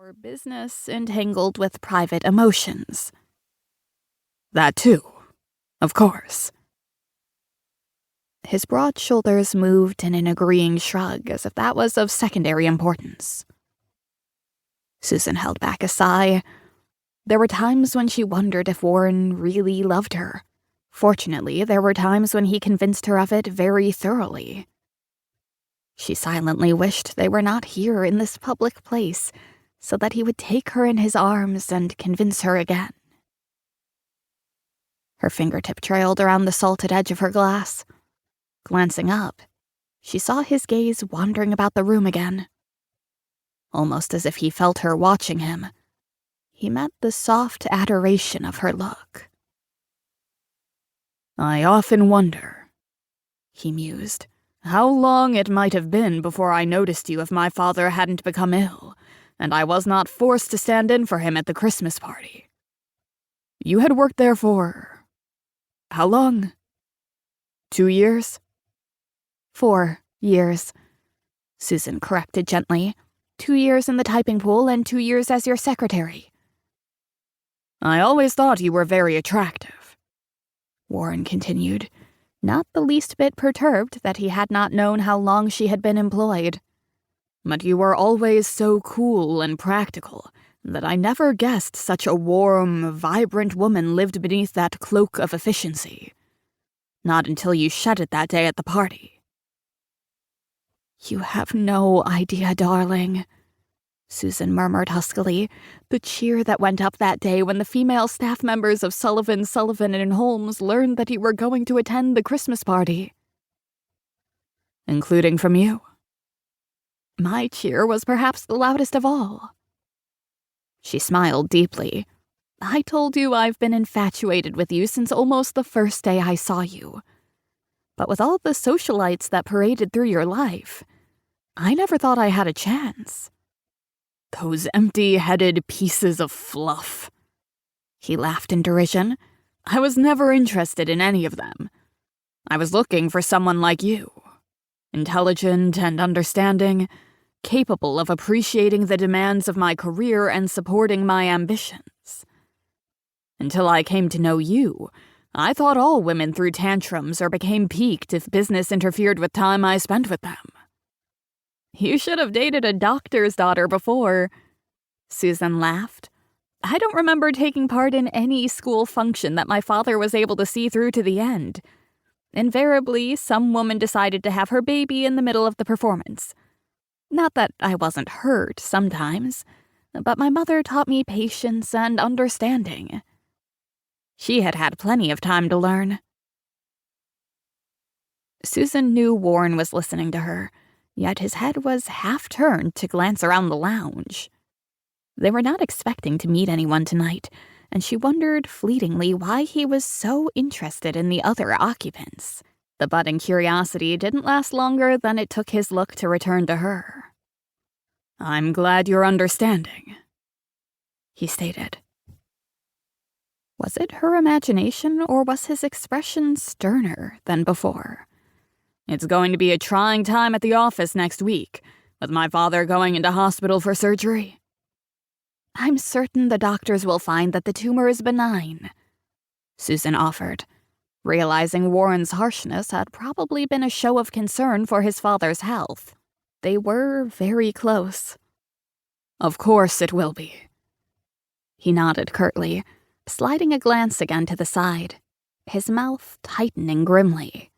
or business entangled with private emotions? That too, of course. His broad shoulders moved in an agreeing shrug, as if that was of secondary importance. Susan held back a sigh. There were times when she wondered if Warren really loved her. Fortunately, there were times when he convinced her of it very thoroughly. She silently wished they were not here in this public place, so that he would take her in his arms and convince her again. Her fingertip trailed around the salted edge of her glass. Glancing up, she saw his gaze wandering about the room again. Almost as if he felt her watching him, he met the soft adoration of her look. "I often wonder," he mused, "how long it might have been before I noticed you if my father hadn't become ill, and I was not forced to stand in for him at the Christmas party. You had worked there for... how long? 2 years? 4 years, Susan corrected gently. 2 years in the typing pool and 2 years as your secretary. I always thought you were very attractive," Warren continued, not the least bit perturbed that he had not known how long she had been employed. "But you were always so cool and practical that I never guessed such a warm, vibrant woman lived beneath that cloak of efficiency. Not until you shed it that day at the party." "You have no idea, darling," Susan murmured huskily, the cheer that went up that day when the female staff members of Sullivan, and Holmes learned that you were going to attend the Christmas party. "Including from you?" "My cheer was perhaps the loudest of all." She smiled deeply. "I told you I've been infatuated with you since almost the first day I saw you. But with all the socialites that paraded through your life, I never thought I had a chance." "Those empty-headed pieces of fluff." He laughed in derision. "I was never interested in any of them. I was looking for someone like you. Intelligent and understanding, capable of appreciating the demands of my career and supporting my ambitions. Until I came to know you, I thought all women threw tantrums or became piqued if business interfered with time I spent with them." "You should have dated a doctor's daughter before," Susan laughed. "I don't remember taking part in any school function that my father was able to see through to the end. Invariably, some woman decided to have her baby in the middle of the performance. Not that I wasn't hurt sometimes, but my mother taught me patience and understanding. She had had plenty of time to learn." Susan knew Warren was listening to her, yet his head was half-turned to glance around the lounge. They were not expecting to meet anyone tonight, and she wondered fleetingly why he was so interested in the other occupants. The budding curiosity didn't last longer than it took his look to return to her. "I'm glad you're understanding," he stated. Was it her imagination, or was his expression sterner than before? "It's going to be a trying time at the office next week, with my father going into hospital for surgery." "I'm certain the doctors will find that the tumor is benign," Susan offered, realizing Warren's harshness had probably been a show of concern for his father's health. They were very close. "Of course it will be." He nodded curtly, sliding a glance again to the side, his mouth tightening grimly.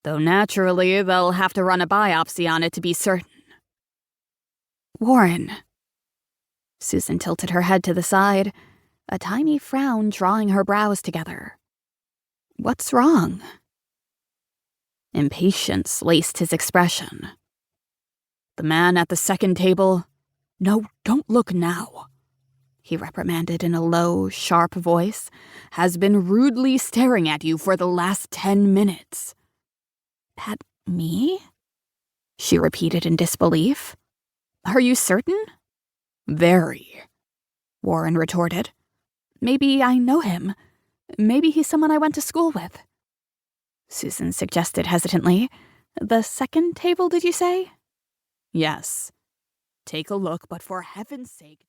"Though naturally, they'll have to run a biopsy on it to be certain." "Warren." Susan tilted her head to the side, a tiny frown drawing her brows together. "What's wrong?" Impatience laced his expression. "The man at the second table... No, don't look now," he reprimanded in a low, sharp voice, "has been rudely staring at you for the last 10 minutes. "At me?" she repeated in disbelief. "Are you certain?" "Very," Warren retorted. "Maybe I know him. Maybe he's someone I went to school with," Susan suggested hesitantly. "The second table, did you say?" "Yes. Take a look, but for heaven's sake..."